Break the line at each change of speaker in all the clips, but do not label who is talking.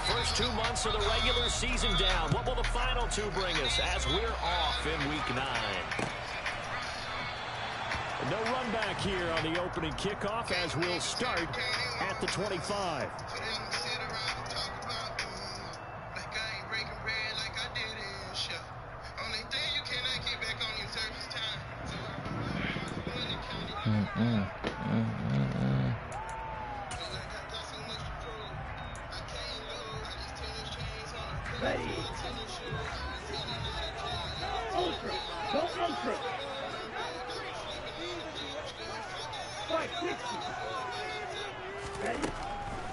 first 2 months of the regular season down. What will the final two bring us as we're off in Week 9? No run back here on the opening kickoff as we'll start at the 25.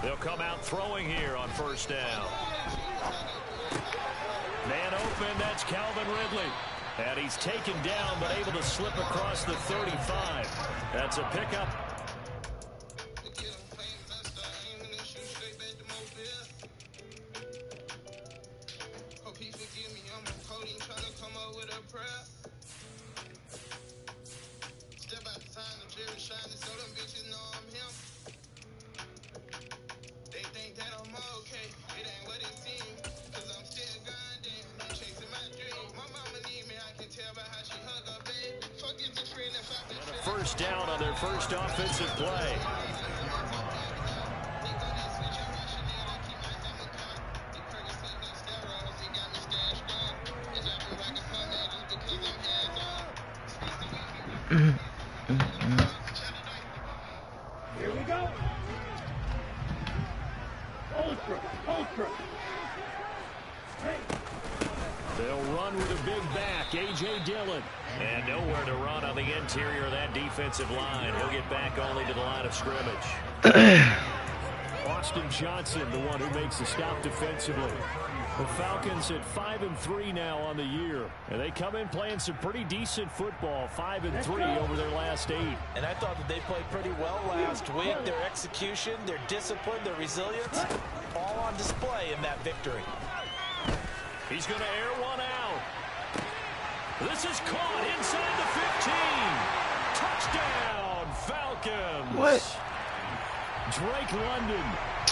They'll come out throwing here on first down. Man open, that's Calvin Ridley. And he's taken down but able to slip across the 35. That's a pickup. First down on their first offensive play.
Here we go. Ultra.
They'll run with a big back, A.J. Dillon. And nowhere to run on the interior of that defensive line. He'll get back only to the line of scrimmage. Austin Johnson, the one who makes the stop defensively. The Falcons at 5-3 now on the year. And they come in playing some pretty decent football, 5-3 over their last 8.
And I thought that they played pretty well last week. Their execution, their discipline, their resilience, all on display in that victory.
He's going to air one out. This is caught inside the 15. Touchdown, Falcons.
What?
Drake London,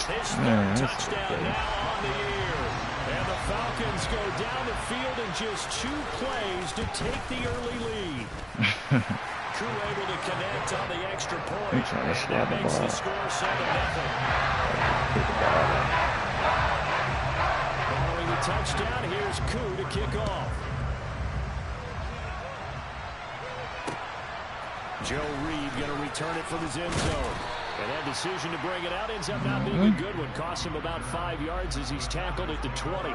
his third touchdown now on the year. And the Falcons go down the field in just 2 plays to take the early lead. Crew able to connect on the extra point. That makes the score 7-0. Following the touchdown, here's Koo to kick off. Joe Reed going to return it from his end zone. And that decision to bring it out ends up not being a good one. Costs him about 5 yards as he's tackled at the 20.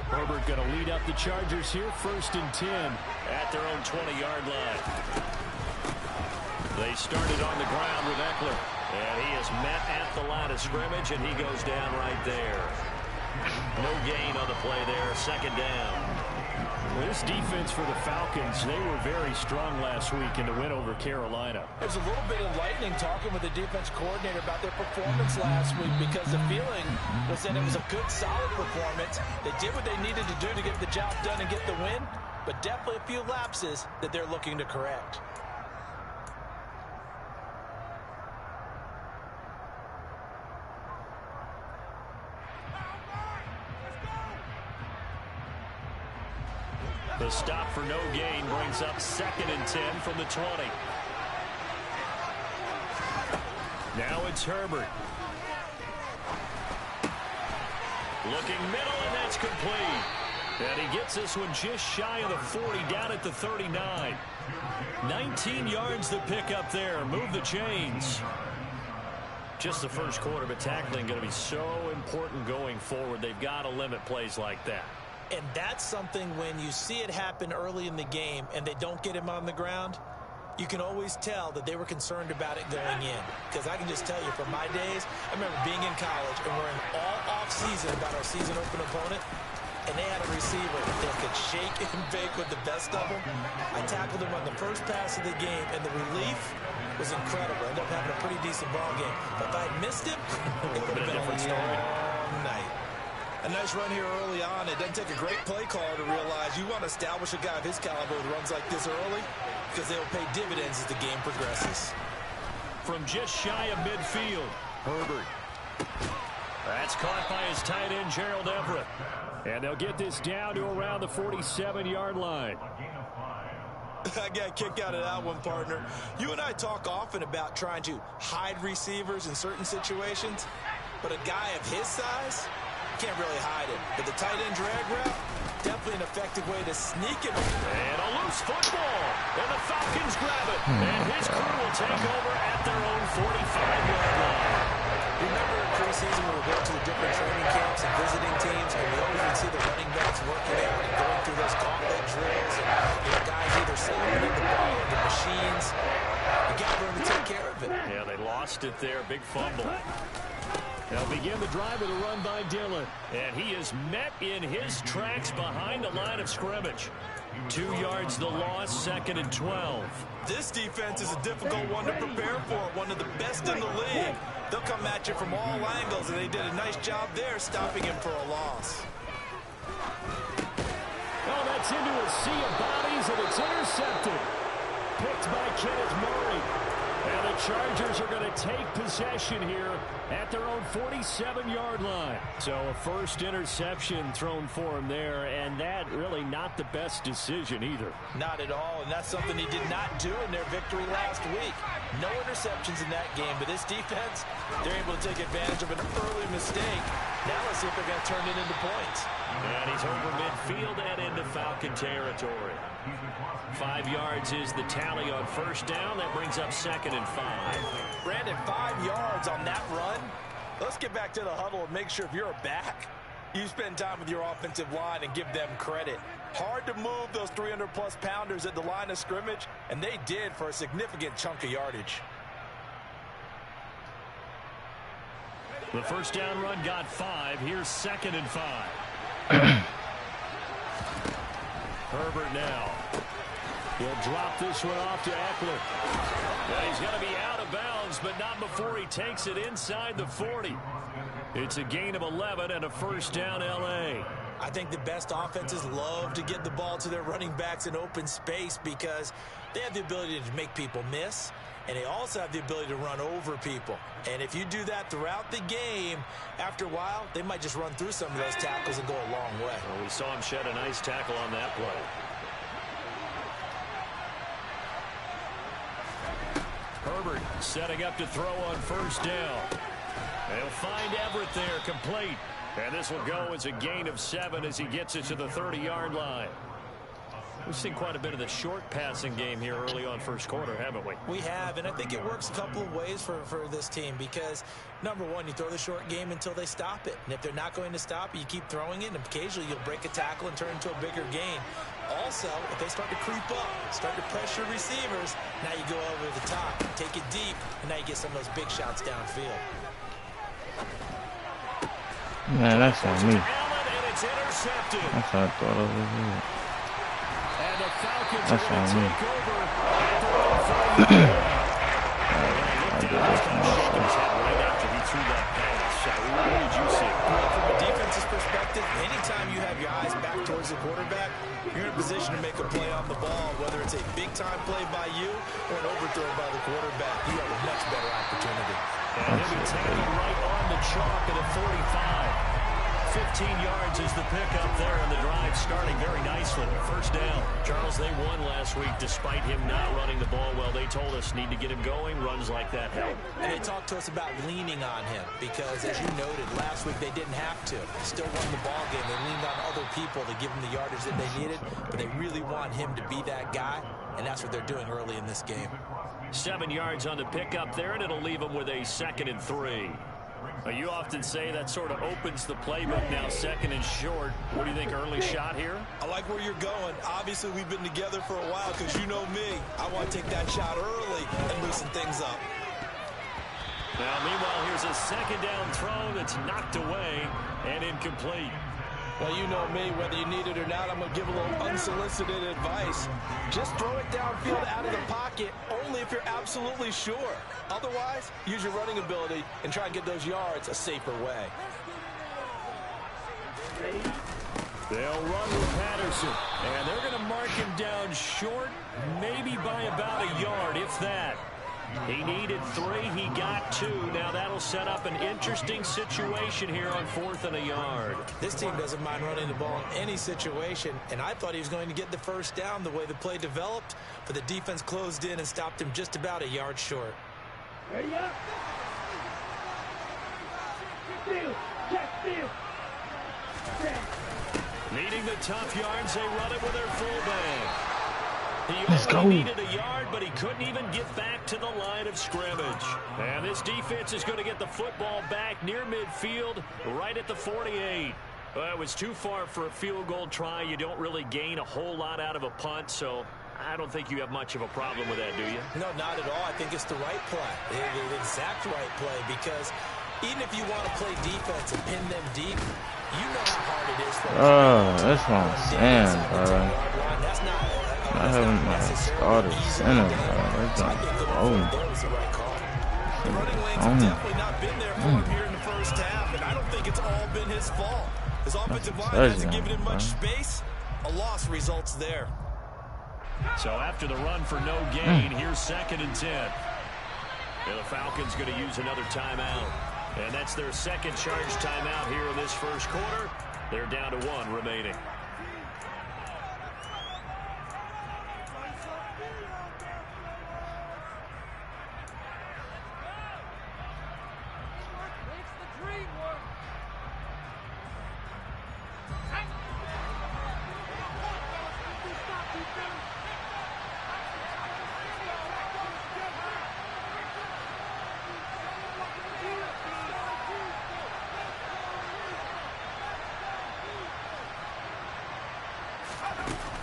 Herbert going to lead up the Chargers here, 1st and 10 at their own 20-yard line. They started on the ground with Eckler. And he is met at the line of scrimmage, and he goes down right there. No gain on the play there, 2nd down. Well, this defense for the Falcons, they were very strong last week in the win over Carolina.
There's a little bit enlightening talking with the defense coordinator about their performance last week, because the feeling was that it was a good, solid performance. They did what they needed to do to get the job done and get the win, but definitely a few lapses that they're looking to correct.
The stop for no gain brings up 2nd and 10 from the 20. Now it's Herbert. Looking middle, and that's complete. And he gets this one just shy of the 40, down at the 39. 19 yards the pick up there. Move the chains. Just the first quarter, but tackling going to be so important going forward. They've got to limit plays like that.
And that's something when you see it happen early in the game and they don't get him on the ground, you can always tell that they were concerned about it going in. Because I can just tell you from my days, I remember being in college and worrying all off-season about our season open opponent, and they had a receiver that could shake and bake with the best of them. I tackled him on the first pass of the game, and the relief was incredible. I ended up having a pretty decent ball game. But if I had missed him, it would have been a different story. Night. A nice run here early on. It doesn't take a great play caller to realize you want to establish a guy of his caliber with runs like this early because they'll pay dividends as the game progresses.
From just shy of midfield, Herbert. That's caught by his tight end, Gerald Everett. And they'll get this down to around the 47-yard line.
I got a kick out of that one, partner. You and I talk often about trying to hide receivers in certain situations, but a guy of his size can't really hide it. But the tight end drag route, definitely an effective way to sneak him.
And a loose football. And the Falcons grab it. And his crew will take over at their own 45-yard line.
Remember in preseason when we go to the different training camps and visiting teams, and we always would see the running backs working out and going through those gauntlet drills, and guys either slamming in the ball or the machines. You got to learn to take care of it.
Yeah, they lost it there. Big fumble. They'll begin the drive with a run by Dillon. And he is met in his tracks behind the line of scrimmage. 2 yards the loss, 2nd and 12.
This defense is a difficult one to prepare for, one of the best in the league. They'll come at you from all angles, and they did a nice job there stopping him for a loss.
Oh, that's into a sea of bodies, and it's intercepted. Picked by Kenneth Murray. And the Chargers are going to take possession here at their own 47-yard line. So a first interception thrown for him there, and that really not the best decision either.
Not at all, and that's something he did not do in their victory last week. No interceptions in that game, but this defense, they're able to take advantage of an early mistake. Now let's see if they're going to turn it into points.
And he's over midfield and into Falcon territory. 5 yards is the tally on first down. That brings up 2nd and 5.
Brandon, 5 yards on that run. Let's get back to the huddle and make sure if you're a back, you spend time with your offensive line and give them credit. Hard to move those 300-plus pounders at the line of scrimmage, and they did for a significant chunk of yardage.
The first down run got 5. Here's 2nd and 5. Herbert now. He'll drop this one off to Eckler. Well, he's going to be out of bounds, but not before he takes it inside the 40. It's a gain of 11 and a first down L.A.
I think the best offenses love to get the ball to their running backs in open space because they have the ability to make people miss, and they also have the ability to run over people. And if you do that throughout the game, after a while, they might just run through some of those tackles and go a long way.
Well, we saw him shed a nice tackle on that play. Herbert setting up to throw on first down. They'll find Everett there, complete. And this will go as a gain of 7 as he gets it to the 30-yard line. We've seen quite a bit of the short passing game here early on first quarter, haven't we?
We have, and I think it works a couple of ways for this team because, number one, you throw the short game until they stop it. And if they're not going to stop it, you keep throwing it, and occasionally you'll break a tackle and turn into a bigger gain. Also, if they start to creep up, start to pressure receivers, now you go over the top, take it deep, and now you get some of those big shots downfield.
Man, that's on me.
It's intercepted.
That's how I thought of it.
And the Falcons
That's on me.
take over.
I did that to myself.
Right after he threw that pass. What did you see?
From a defense's perspective, anytime you have your eyes back towards the quarterback, you're in a position to make a play on the ball, whether it's a big-time play by you or an overthrow by the quarterback. You have a much better opportunity.
And he'll be taken right on the chalk at a 45. 15 yards is the pickup there, and the drive starting very nicely. First down. Charles, they won last week despite him not running the ball well. They told us need to get him going. Runs like that help.
And they talked to us about leaning on him because, as you noted, last week they didn't have to. Still won the ball game. They leaned on other people to give them the yardage that they needed, but they really want him to be that guy, and that's what they're doing early in this game.
7 yards on the pickup there, and it'll leave them with a 2nd and 3. You often say that sort of opens the playbook now, 2nd and short. What do you think, early shot here?
I like where you're going. Obviously, we've been together for a while because you know me. I want to take that shot early and loosen things up.
Now, meanwhile, here's a 2nd down throw that's knocked away and incomplete.
Well, you know me, whether you need it or not, I'm going to give a little unsolicited advice. Just throw it downfield out of the pocket only if you're absolutely sure. Otherwise, use your running ability and try and get those yards a safer way.
They'll run with Patterson, and they're going to mark him down short, maybe by about a yard, if that. He needed 3, he got 2. Now that'll set up an interesting situation here on 4th and a yard.
This team doesn't mind running the ball in any situation, and I thought he was going to get the first down the way the play developed, but the defense closed in and stopped him just about a yard short.
Ready up. Steal. Check steal.
Needing the tough yards, they run it with their fullback.
Let's
He
go.
only needed a yard, but he couldn't even get back to the line of scrimmage. And this defense is going to get the football back near midfield, right at the 48. Well, it was too far for a field goal try. You don't really gain a whole lot out of a punt, so I don't think you have much of a problem with that, do you?
No, not at all. I think it's the right play, the exact right play, because even if you want to play defense and pin them deep, you know how hard it is for them.
Oh, that's what I'm saying, bro.
That's not
I haven't started center, bro. That's not
that was the right call. The running lanes have definitely not been there for him here in the first half, and I don't think it's all been his fault. His offensive line hasn't given him much space. A loss results there.
So after the run for no gain, here's 2nd and 10. And the Falcons going to use another timeout. And that's their second charge timeout here in this first quarter. They're down to 1 remaining.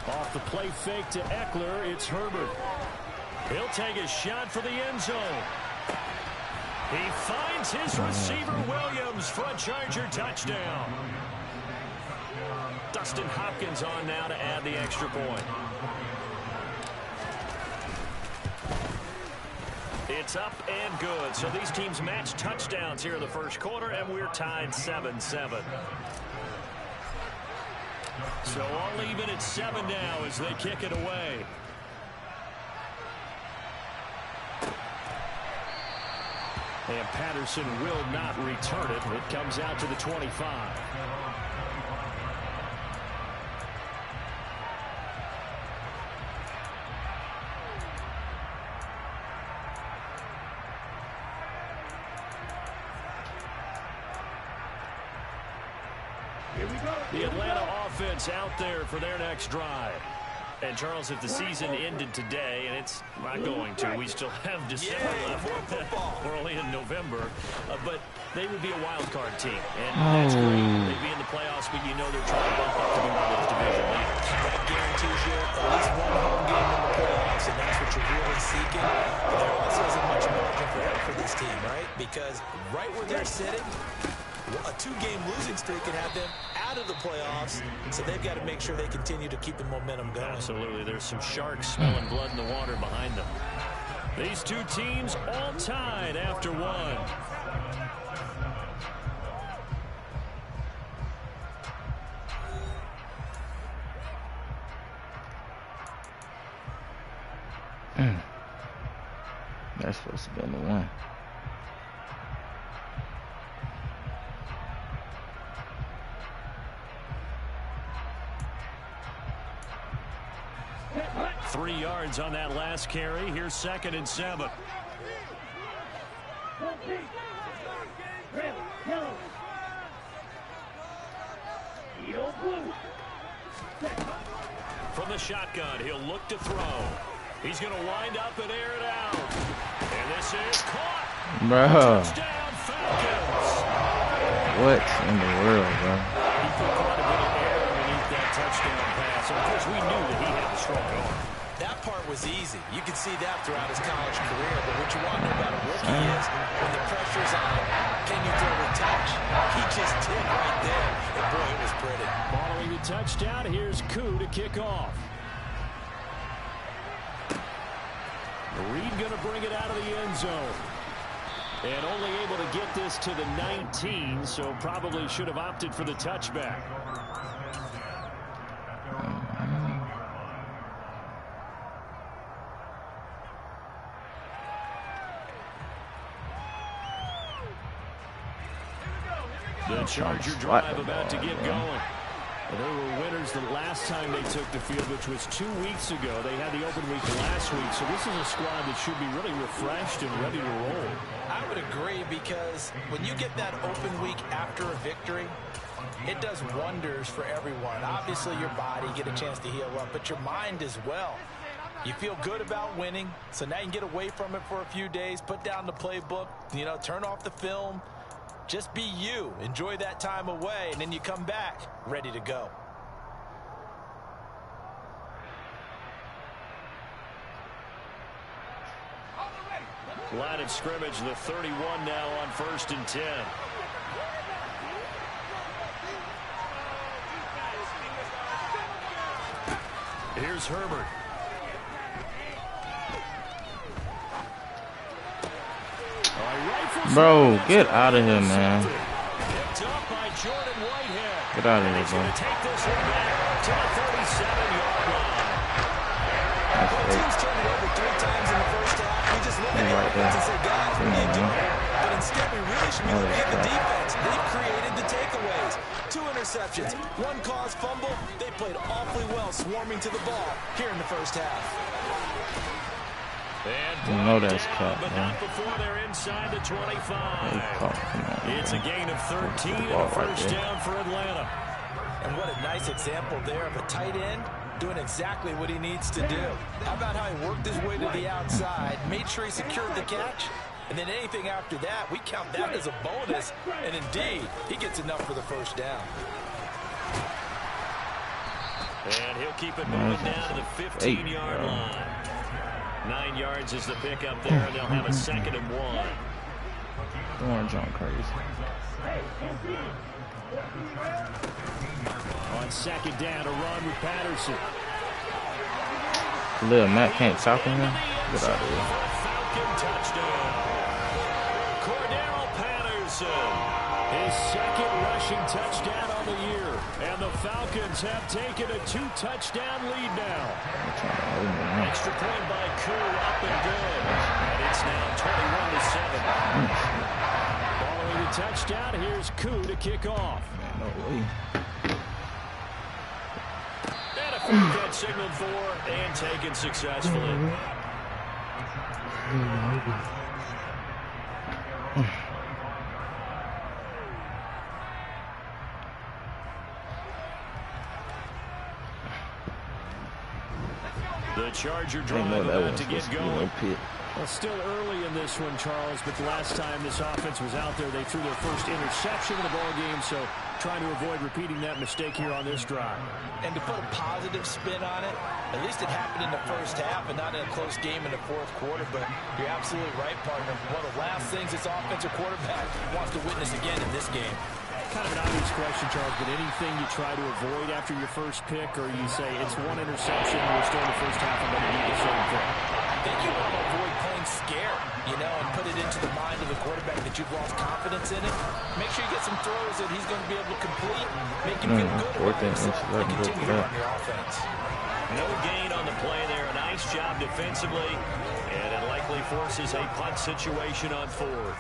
Off the play fake to Eckler, it's Herbert. He'll take a shot for the end zone. He finds his receiver Williams for a Charger touchdown. Dustin Hopkins on now to add the extra point. It's up and good. So these teams match touchdowns here in the first quarter, and we're tied 7-7. So all even at 7 now as they kick it away. And Patterson will not return it. It comes out to the 25. The Atlanta offense out there for their next drive. And, Charles, if the season ended today, and it's not going to, we still have December left. We're only in November. But they would be a wild card team. And that's great. They'd be in the playoffs, but you know they're trying to bump up to be one of those division leaders.
That guarantees you at least 1 home game in the playoffs, and that's what you're really seeking. But there also isn't much margin for error for this team, right? Because right where they're sitting, a 2-game losing streak can have them out of the playoffs, so they've got to make sure they continue to keep the momentum going.
Absolutely. There's some sharks smelling blood in the water behind them. These two teams all tied after 1.
That's supposed to be the 1.
Three yards on that last carry. Here's 2nd and 7. From the shotgun, he'll look to throw. He's going to wind up and air it out. And this is caught.
Bro.
Touchdown, Falcons.
What in the world, bro?
He put quite a bit of air underneath that touchdown pass. Of course, we knew that he had the strong arm.
That part was easy. You could see that throughout his college career. But what you want to know about a rookie is when the pressure's on, can you throw a touch? He just did right there. And boy, it was pretty.
Following the touchdown, here's Koo to kick off. Reed going to bring it out of the end zone. And only able to get this to the 19, so probably should have opted for the touchback. The Charger drive about to get going. And they were winners the last time they took the field, which was 2 weeks ago. They had the open week last week, so this is a squad that should be really refreshed and ready to roll.
I would agree, because when you get that open week after a victory, it does wonders for everyone. Obviously, your body, get a chance to heal up, but your mind as well. You feel good about winning, so now you can get away from it for a few days, put down the playbook, turn off the film. Just be you. Enjoy that time away, and then you come back ready to go.
Line of scrimmage, the 31 now on 1st and 10. Here's Herbert.
Bro, get out of here, man. Get out of here, bro. Right there.
But instead, we really should be looking at the defense. They've created the takeaways. 2 interceptions, 1 caused fumble. They played awfully well swarming to the ball here in the first half.
You know that's cut,
but
man.
not before they're inside the 25. It's a gain of 13 and a first down for Atlanta.
And what a nice example there of a tight end doing exactly what he needs to do. How about how he worked his way to the outside, made sure he secured the catch, and then anything after that, we count that as a bonus. And indeed, he gets enough for the first down.
And he'll keep it moving down to the 15-yard line. 9 yards is the pickup there, and they'll have a 2nd and 1.
Going John crazy.
On 2nd down, a run with Patterson.
Lil Matt can't tackle him. Get out of here.
Falcon touchdown. Cordero Patterson, his 2nd rushing touchdown on the year. And the Falcons have taken a 2-touchdown lead now. Extra point by Koo, up and good. And it's now 21-7. Following the touchdown, here's Koo to kick off.
No way.
And a field cut signaled for and taken successfully. The Charger drive about to get going. Well, still early in this one, Charles, but the last time this offense was out there, they threw their first interception of the ball game, so trying to avoid repeating that mistake here on this drive.
And to put a positive spin on it, at least it happened in the first half and not in a close game in the 4th quarter, but you're absolutely right, partner. One of the last things this offensive quarterback wants to witness again in this game.
Kind of an obvious question, Charles, but anything you try to avoid after your first pick, or you say it's 1 interception, we're still in the first half, I'm going to do the same thing?
I think you want to avoid playing scared, and put it into the mind of the quarterback that you've lost confidence in it. Make sure you get some throws that he's going to be able to complete, make him feel good about himself, and continue to run your offense.
No gain on the play there. A nice job defensively, and it likely forces a punt situation on 4th.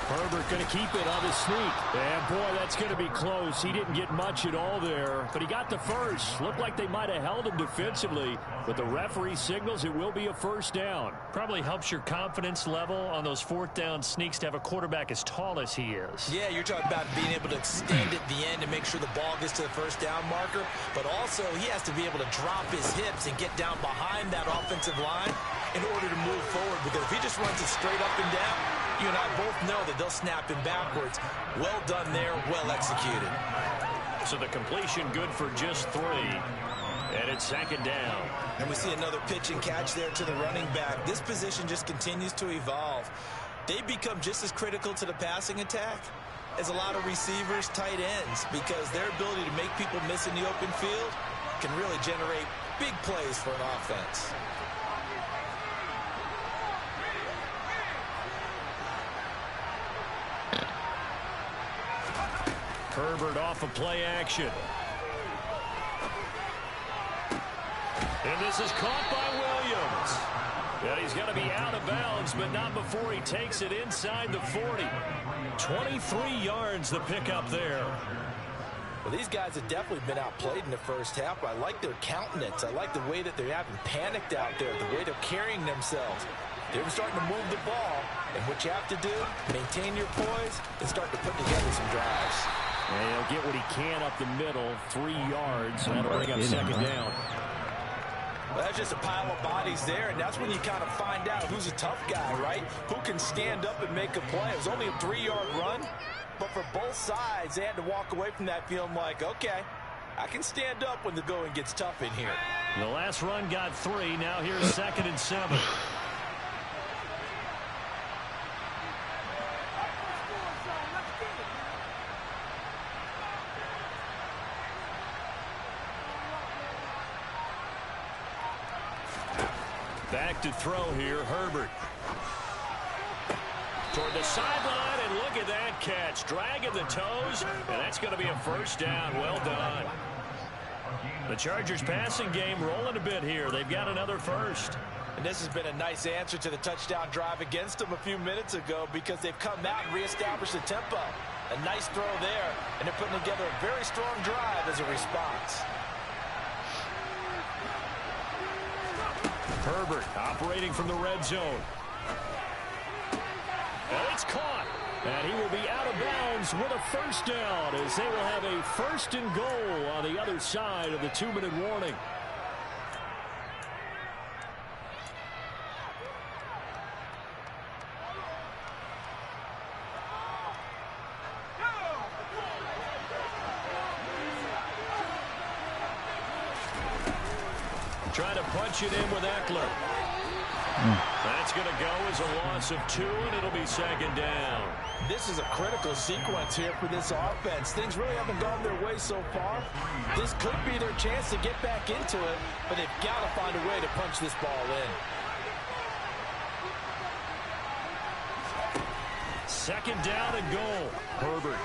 Herbert going to keep it on the sneak. And, boy, that's going to be close. He didn't get much at all there, but he got the first. Looked like they might have held him defensively, but the referee signals it will be a first down.
Probably helps your confidence level on those 4th down sneaks to have a quarterback as tall as he is.
Yeah, you're talking about being able to extend at the end and make sure the ball gets to the first down marker, but also he has to be able to drop his hips and get down behind that offensive line in order to move forward, because if he just runs it straight up and down, you and I both know that they'll snap him backwards. Well done there, well executed.
So the completion good for just 3. And it's 2nd down.
And we see another pitch and catch there to the running back. This position just continues to evolve. They become just as critical to the passing attack as a lot of receivers, tight ends, because their ability to make people miss in the open field can really generate big plays for an offense.
Herbert off of play action. And this is caught by Williams. And he's going to be out of bounds, but not before he takes it inside the 40. 23 yards the pickup there.
Well, these guys have definitely been outplayed in the first half. I like their countenance. I like the way that they haven't panicked out there, the way they're carrying themselves. They're starting to move the ball, and what you have to do, maintain your poise and start to put together some drives.
And he'll get what he can up the middle, 3 yards, and that'll bring up second down.
Well, that's just a pile of bodies there, and that's when you kind of find out who's a tough guy, right? Who can stand up and make a play. It was only a 3-yard run, but for both sides, they had to walk away from that feeling like, okay, I can stand up when the going gets tough in here.
The last run got 3. Now here's 2nd and 7. Back to throw here, Herbert. Toward the sideline, and look at that catch. Dragging the toes, and that's going to be a first down. Well done. The Chargers passing game rolling a bit here. They've got another first.
And this has been a nice answer to the touchdown drive against them a few minutes ago because they've come out and reestablished the tempo. A nice throw there, and they're putting together a very strong drive as a response.
Herbert operating from the red zone. And it's caught. And he will be out of bounds with a first down as they will have a 1st and goal on the other side of the 2-minute warning. Trying to punch it in with Eckler. That's going to go as a loss of 2, and it'll be second down.
This is a critical sequence here for this offense. Things really haven't gone their way so far. This could be their chance to get back into it, but they've got to find a way to punch this ball in.
Second down and goal. Herbert.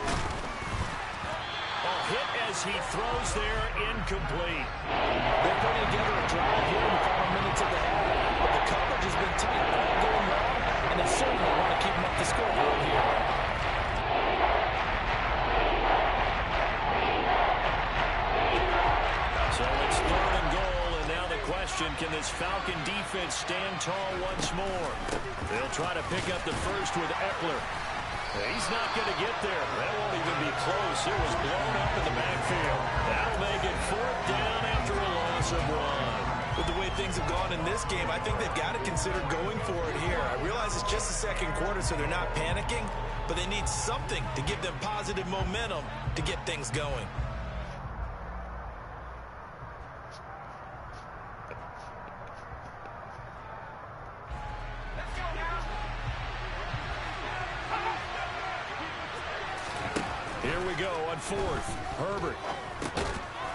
A hit as he throws there, incomplete.
They're putting together a drive here in the final minutes of the half, but the coverage has been tight all game long, and they certainly want to keep them up the scoreboard here.
So it's 3rd and goal, and now the question, can this Falcon defense stand tall once more? They'll try to pick up the first with Eckler. He's not going to get there. That won't even be close. It was blown up in the backfield. That'll make it 4th down after a loss of 1.
With the way things have gone in this game, I think they've got to consider going for it here. I realize it's just the second quarter, so they're not panicking, but they need something to give them positive momentum to get things going.
Here we go on 4th. Herbert.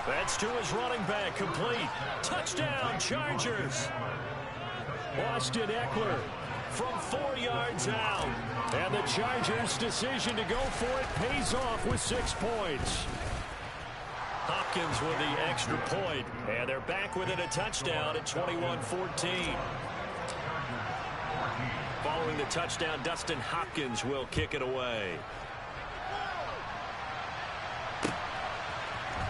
That's to his running back, complete. Touchdown, Chargers. Austin Eckler from 4 yards out. And the Chargers' decision to go for it pays off with 6 points. Hopkins with the extra point. And they're back within a touchdown at 21-14. Following the touchdown, Dustin Hopkins will kick it away.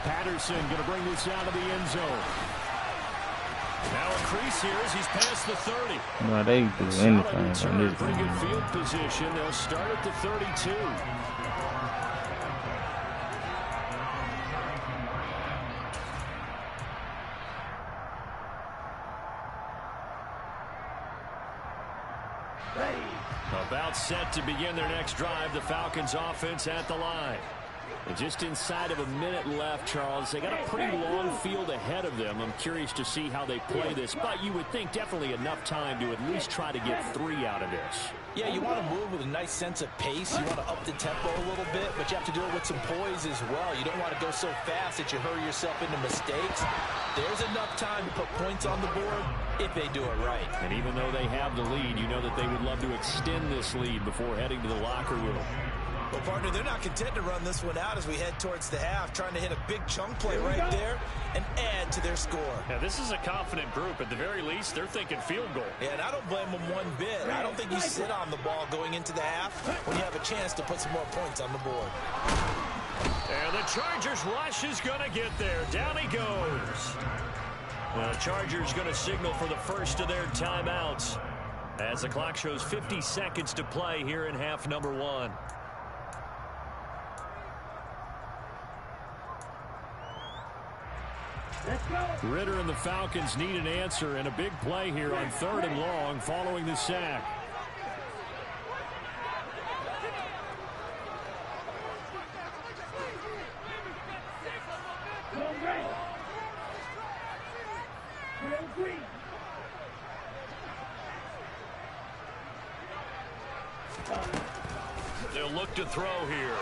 Patterson going to bring this out of the end zone. Now a crease here as he's past the 30.
No, they do anything on this
pretty good
game.
field position. They'll start at the 32. About set to begin their next drive. The Falcons offense at the line. And just inside of a minute left, Charles. They got a pretty long field ahead of them. I'm curious to see how they play this, but you would think definitely enough time to at least try to get 3 out of this.
Yeah, you want to move with a nice sense of pace. You want to up the tempo a little bit, but you have to do it with some poise as well. You don't want to go so fast that you hurry yourself into mistakes. There's enough time to put points on the board if they do it right.
And even though they have the lead, you know that they would love to extend this lead before heading to the locker room.
Well, partner, they're not content to run this one out as we head towards the half, trying to hit a big chunk play right there and add to their score.
Yeah, this is a confident group. At the very least, they're thinking field goal.
Yeah, and I don't blame them one bit. I don't think you sit on the ball going into the half when you have a chance to put some more points on the board.
And the Chargers rush is going to get there. Down he goes. The Chargers going to signal for the first of their timeouts as the clock shows 50 seconds to play here in half number 1. Ritter and the Falcons need an answer and a big play here on 3rd and long following the sack. They'll look to throw here.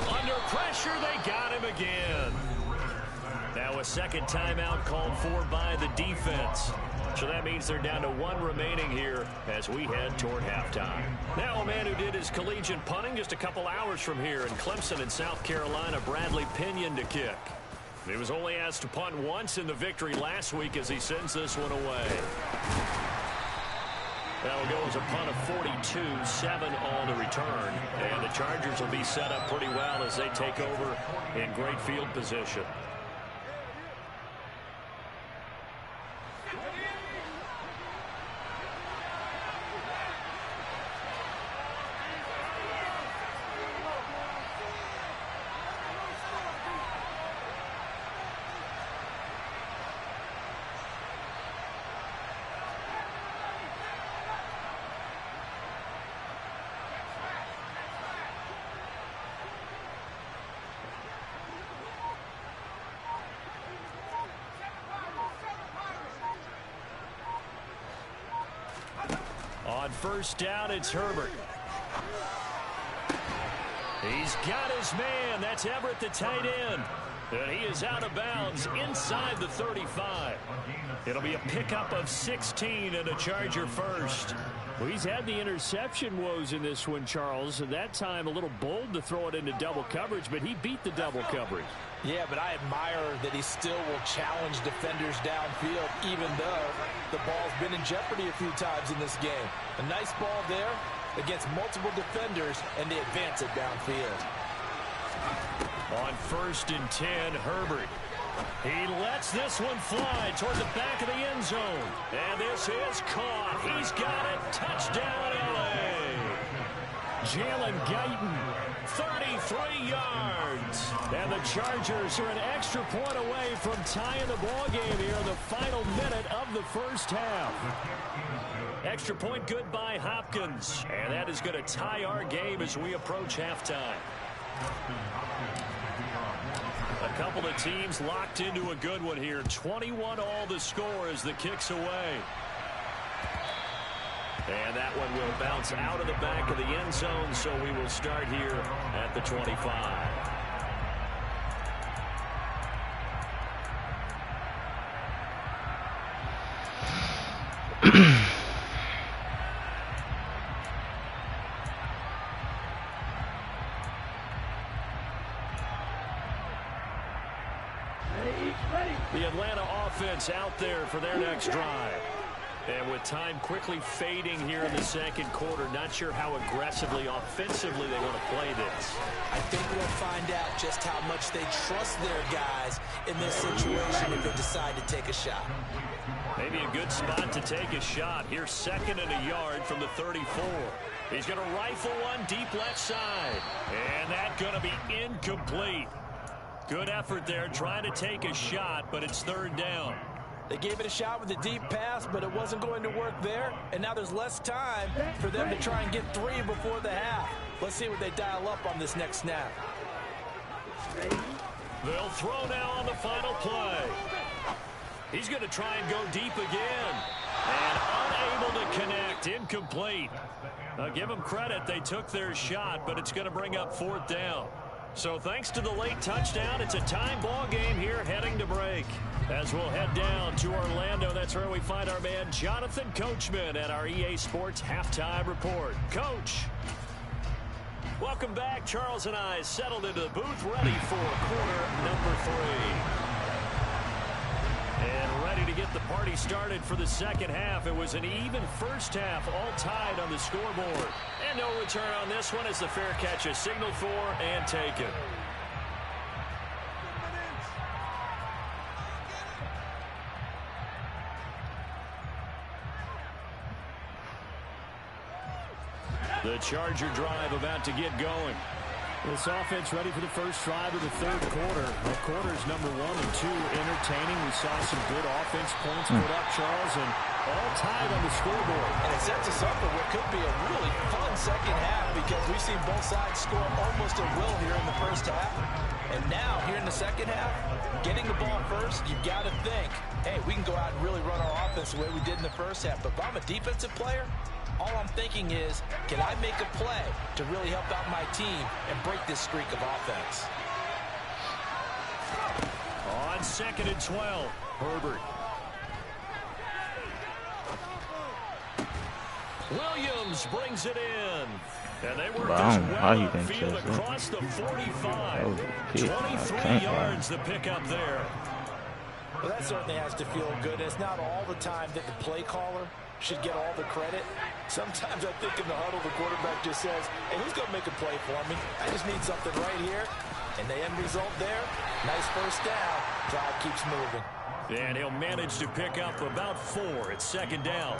Under pressure, they got him again. Now a second timeout called for by the defense. So that means they're down to 1 remaining here as we head toward halftime. Now a man who did his collegiate punting just a couple hours from here in Clemson in South Carolina, Bradley Pinion to kick. He was only asked to punt once in the victory last week as he sends this one away. That will go as a punt of 42, 7 on the return. And the Chargers will be set up pretty well as they take over in great field position. On first down, it's Herbert. He's got his man. That's Everett, the tight end. And he is out of bounds inside the 35. It'll be a pickup of 16 and a Charger first. Well, he's had the interception woes in this one, Charles. And that time a little bold to throw it into double coverage, but he beat the double coverage.
Yeah, but I admire that he still will challenge defenders downfield, even though the ball's been in jeopardy a few times in this game. A nice ball there against multiple defenders, and they advance it downfield.
On first and 10, Herbert. He lets this one fly toward the back of the end zone. And this is caught. He's got it. Touchdown, L.A. Jalen Guyton, 33 yards. And the Chargers are an extra point away from tying the ball game here in the final minute of the first half. Extra point good by Hopkins. And that is going to tie our game as we approach halftime. A couple of teams locked into a good one here. 21 all the score as the kick's away. And that one will bounce out of the back of the end zone, so we will start here at the 25. The Atlanta offense out there for their next drive. And with time quickly fading here in the second quarter, not sure how aggressively, offensively they want to play this.
I think we'll find out just how much they trust their guys in this situation if they decide to take a shot.
Maybe a good spot to take a shot. Here's 2nd and a yard from the 34. He's going to rifle one deep left side. And that's going to be incomplete. Good effort there trying to take a shot, but it's 3rd down.
They gave it a shot with a deep pass, but it wasn't going to work there. And now there's less time for them to try and get 3 before the half. Let's see what they dial up on this next snap.
They'll throw now on the final play. He's going to try and go deep again. And unable to connect. Incomplete. I'll give them credit. They took their shot, but it's going to bring up 4th down. So thanks to the late touchdown, it's a time ball game here heading to break. As we'll head down to Orlando, that's where we find our man Jonathan Coachman at our EA Sports Halftime Report. Coach.
Welcome back. Charles and I settled into the booth, ready for quarter number 3. And ready to get the party started for the second half. It was an even first half, all tied on the scoreboard. And no return on this one as the fair catch is signaled for and taken. The Charger drive about to get going.
This offense ready for the first drive of the third quarter. Quarters number 1 and 2 entertaining. We saw some good offense points put up, Charles, and all tied on the scoreboard.
And it sets us up for what could be a really fun second half because we've seen both sides score almost at will here in the first half. And now, here in the second half, getting the ball first, you've got to think, hey, we can go out and really run our offense the way we did in the first half. But if I'm a defensive player, all I'm thinking is, can I make a play to really help out my team and break this streak of offense?
On 2nd and 12, Herbert. Williams brings it in. And they work this well field across the 45. 23 yards the pickup there.
Well, that certainly has to feel good. It's not all the time that the play caller should get all the credit. Sometimes I think in the huddle, the quarterback just says, hey, who's going to make a play for me? I just need something right here. And the end result there, nice first down. Drive keeps moving.
And he'll manage to pick up about 4 at 2nd down.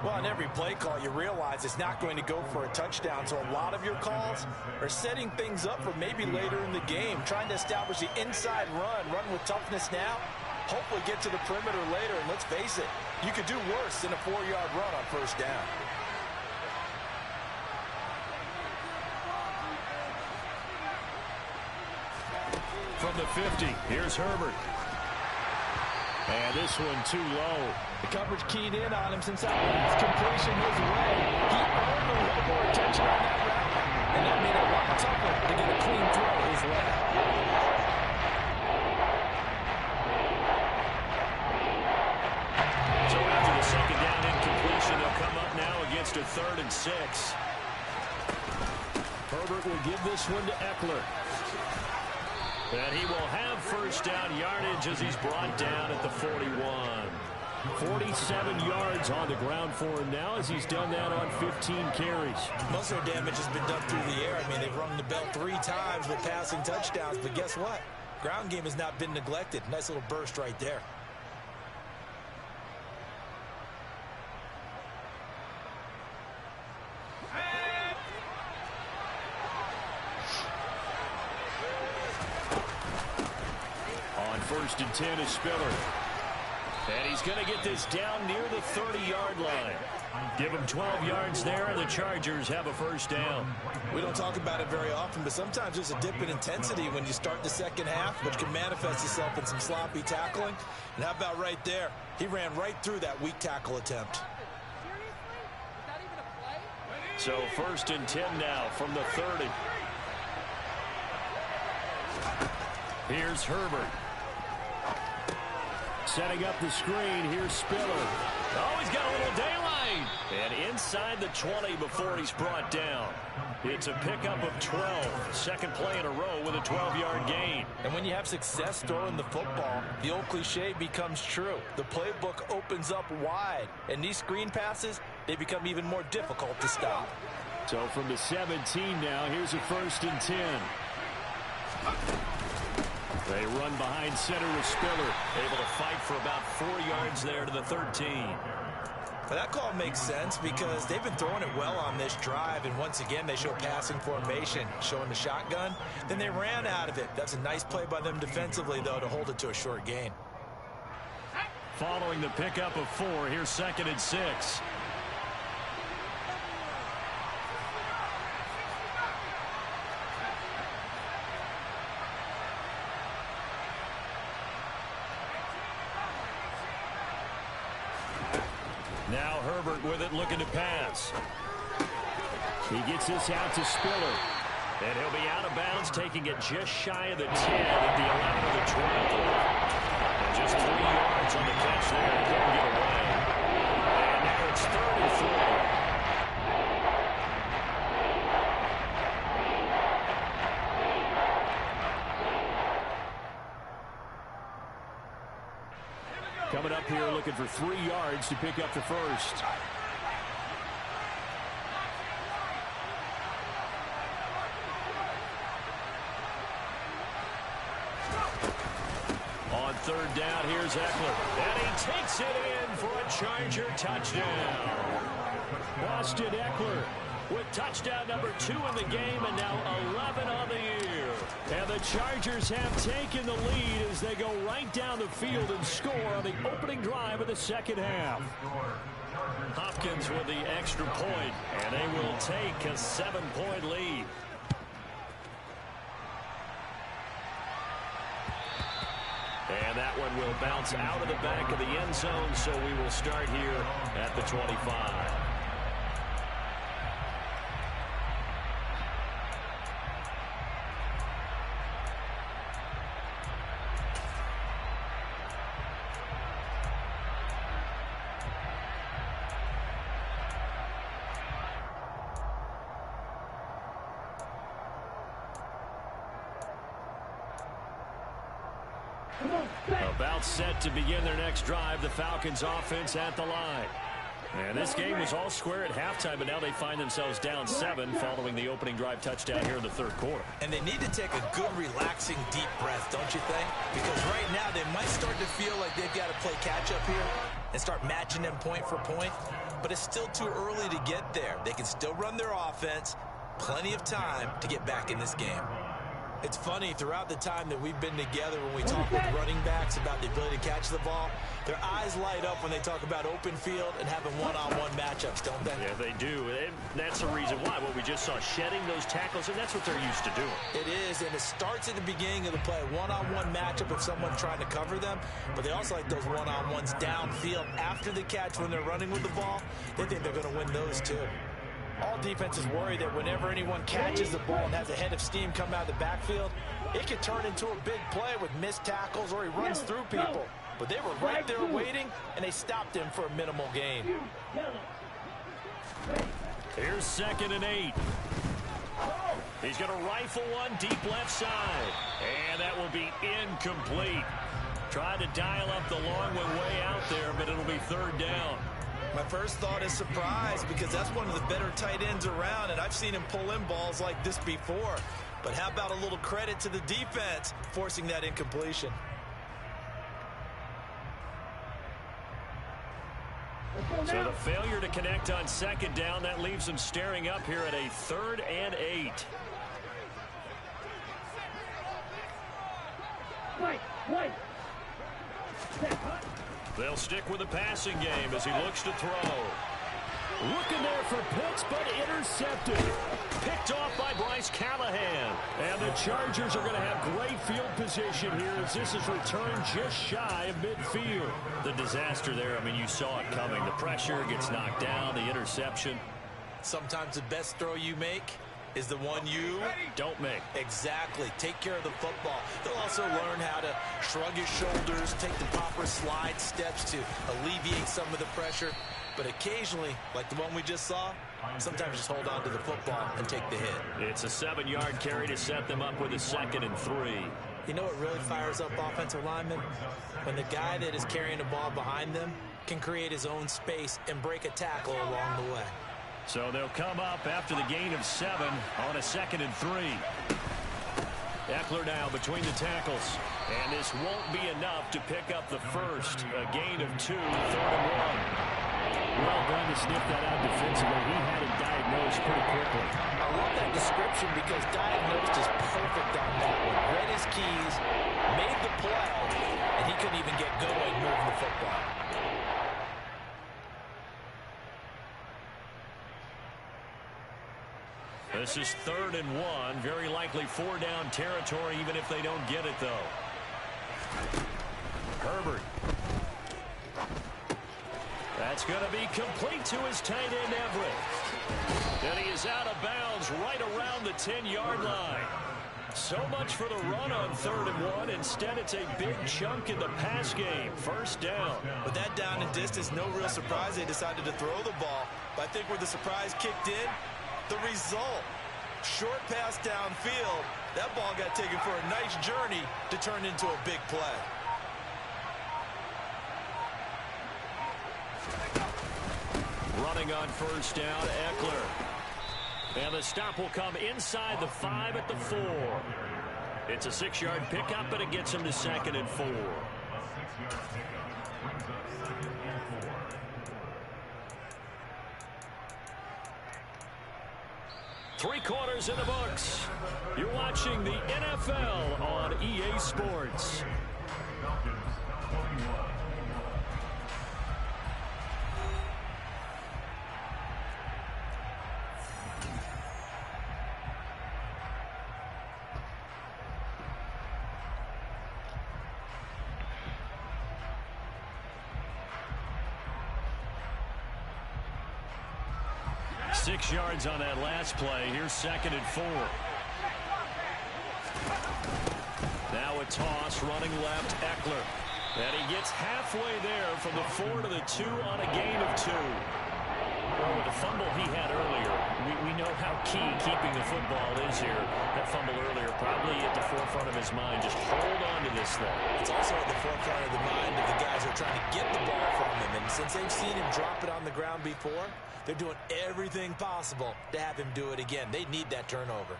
Well, on every play call, you realize it's not going to go for a touchdown. So a lot of your calls are setting things up for maybe later in the game, trying to establish the inside run with toughness now. Hopefully get to the perimeter later, and let's face it, you could do worse than a 4-yard run on first down.
From the 50, here's Herbert. And this one too low.
The coverage keyed in on him since that last completion his way. He earned a little more attention on that route, and that made it a lot tougher to get a clean throw his way.
So after the 2nd down incompletion, they'll come up now against a 3rd and 6.
Herbert will give this one to Eckler.
And he will have first down yardage as he's brought down at the 41.
47 yards on the ground for him now as he's done that on 15 carries.
Most of their damage has been done through the air. I mean, they've rung the bell 3 times with passing touchdowns. But guess what? Ground game has not been neglected. Nice little burst right there.
On 1st and 10 is Spiller. And he's going to get this down near the 30-yard line. Give him 12 yards there, and the Chargers have a first down.
We don't talk about it very often, but sometimes there's a dip in intensity when you start the second half, which can manifest itself in some sloppy tackling. And how about right there? He ran right through that weak tackle attempt.
So 1st and 10 now from the 30. Here's Herbert.
Setting up the screen, here's Spiller.
Oh, he's got a little daylight. And inside the 20 before he's brought down. It's a pickup of 12. Second play in a row with a 12-yard gain.
And when you have success throwing the football, the old cliche becomes true. The playbook opens up wide. And these screen passes, they become even more difficult to stop.
So from the 17 now, here's a 1st and 10.
They run behind center with Spiller, able to fight for about 4 yards there to the 13.
But that call makes sense because they've been throwing it well on this drive, and once again they show passing formation, showing the shotgun. Then they ran out of it. That's a nice play by them defensively, though, to hold it to a short gain.
Following the pickup of 4, here's 2nd and 6. Now Herbert with it, looking to pass.
He gets this out to Spiller.
And he'll be out of bounds, taking it just shy of the 10 at the 11 of the 12. And just 3 yards on the catch there. He couldn't get away. And now it's 3rd and 4.
coming up here looking for 3 yards to pick up the first. On third down, here's Eckler. And he takes it in for a Charger touchdown. Austin Eckler with touchdown number 2 in the game and now 11 on the year. And the Chargers have taken the lead as they go right down the field and score on the opening drive of the second half. Hopkins with the extra point, and they will take a 7-point lead. And that one will bounce out of the back of the end zone, so we will start here at the 25. About set to begin their next drive, the Falcons offense at the line. And this game was all square at halftime, but now they find themselves down 7 following the opening drive touchdown here in the third quarter.
And they need to take a good, relaxing, deep breath, don't you think? Because right now they might start to feel like they've got to play catch-up here and start matching them point for point. But it's still too early to get there. They can still run their offense. Plenty of time to get back in this game. It's funny, throughout the time that we've been together, when we talk with running backs about the ability to catch the ball, their eyes light up when they talk about open field and having one-on-one matchups, don't they?
Yeah, they do. And that's the reason why. What we just saw, shedding those tackles, and that's what they're used to doing.
It is, and it starts at the beginning of the play. One-on-one matchup if someone's trying to cover them, but they also like those one-on-ones downfield after the catch when they're running with the ball. They think they're going to win those, too. All defenses worry that whenever anyone catches the ball and has a head of steam come out of the backfield, it can turn into a big play with missed tackles or he runs through people. But they were right there waiting, and they stopped him for a minimal gain.
Here's 2nd and 8. He's going to rifle one deep left side. And that will be incomplete. Tried to dial up the long one way out there, but it'll be 3rd down.
My first thought is surprise, because that's one of the better tight ends around, and I've seen him pull in balls like this before. But how about a little credit to the defense forcing that incompletion?
So the failure to connect on 2nd down, that leaves them staring up here at a 3rd and 8.
Wait.
They'll stick with the passing game as he looks to throw. Looking there for Pitts, but intercepted. Picked off by Bryce Callahan. And the Chargers are going to have great field position here as this is returned just shy of midfield. The disaster there, I mean, you saw it coming. The pressure gets knocked down, the interception.
Sometimes the best throw you make is the one you
don't make.
Exactly. Take care of the football. They'll also learn how to shrug his shoulders, take the proper slide steps to alleviate some of the pressure. But occasionally, like the one we just saw, sometimes just hold on to the football and take the hit.
It's a 7-yard carry to set them up with a 2nd and 3.
You know what really fires up offensive linemen? When the guy that is carrying the ball behind them can create his own space and break a tackle along the way.
So they'll come up after the gain of 7 on a 2nd and 3. Eckler now between the tackles. And this won't be enough to pick up the first. A gain of 2, 3rd and 1. Well done to sniff that out defensively. He had it diagnosed pretty quickly.
I love that description because diagnosed is perfect on that one. Read his keys, made the play, and he couldn't even get going moving the football.
This is 3rd and 1. Very likely 4-down territory, even if they don't get it, though. Herbert. That's going to be complete to his tight end, Everett. And he is out of bounds right around the 10-yard line. So much for the run on 3rd and 1. Instead, it's a big chunk in the pass game. 1st down.
With that down and distance, no real surprise they decided to throw the ball. But I think where the surprise kicked in, the result. Short pass downfield. That ball got taken for a nice journey to turn into a big play.
running on first down, Eckler. And the stop will come inside the 5 at the 4. It's a 6-yard pickup, but it gets him to 2nd and 4. Three quarters in the books. You're watching the NFL on EA Sports. Six yards on that last play. Here's 2nd and 4. Now a toss, running left, Eckler. And he gets halfway there from the 4 to the 2 on a gain of 2. Well, with the fumble he had earlier, we know how key keeping the football is here. That fumble earlier probably at the forefront of his mind. Just hold on to this thing.
It's also at the forefront of the mind of the guys who are trying to get the ball from him. And since they've seen him drop it on the ground before, they're doing everything possible to have him do it again. They need that turnover.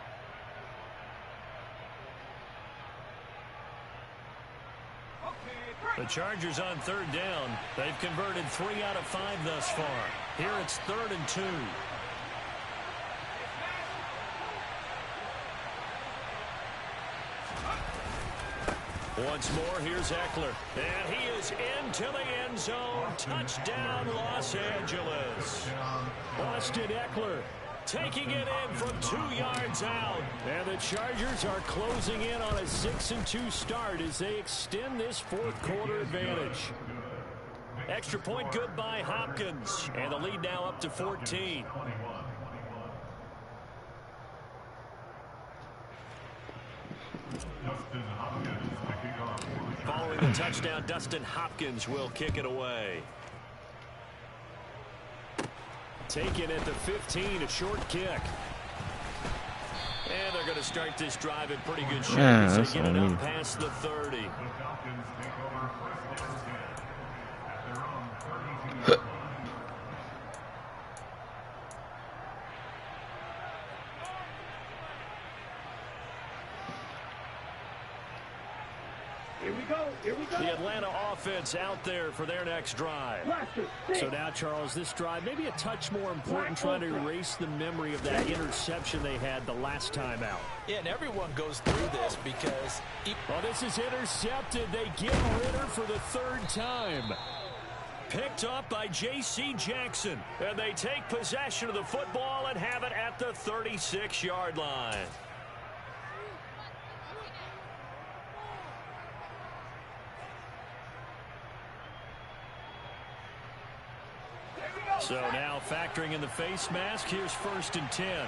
The Chargers on 3rd down. They've converted 3 out of 5 thus far. Here it's 3rd and 2. Once more, here's Eckler. And he is into the end zone. Touchdown, Los Angeles. Austin Eckler taking it in from 2 yards out. And the Chargers are closing in on a 6-2 start as they extend this 4th quarter advantage. Extra point good by Hopkins. And the lead now up to 14. Following the touchdown, Dustin Hopkins will kick it away. Taken at the 15, a short kick. And they're going to start this drive in pretty good shape as they get it up past the 30.
Here we go.
The Atlanta offense out there for their next drive.
So now, Charles, this drive maybe a touch more important, trying to erase the memory of that interception they had the last time out.
Yeah, and everyone goes through this because...
Oh, this is intercepted. They get Ritter for the 3rd time.
Picked up by J.C. Jackson. And they take possession of the football and have it at the 36-yard line. So now factoring in the face mask, here's 1st and 10.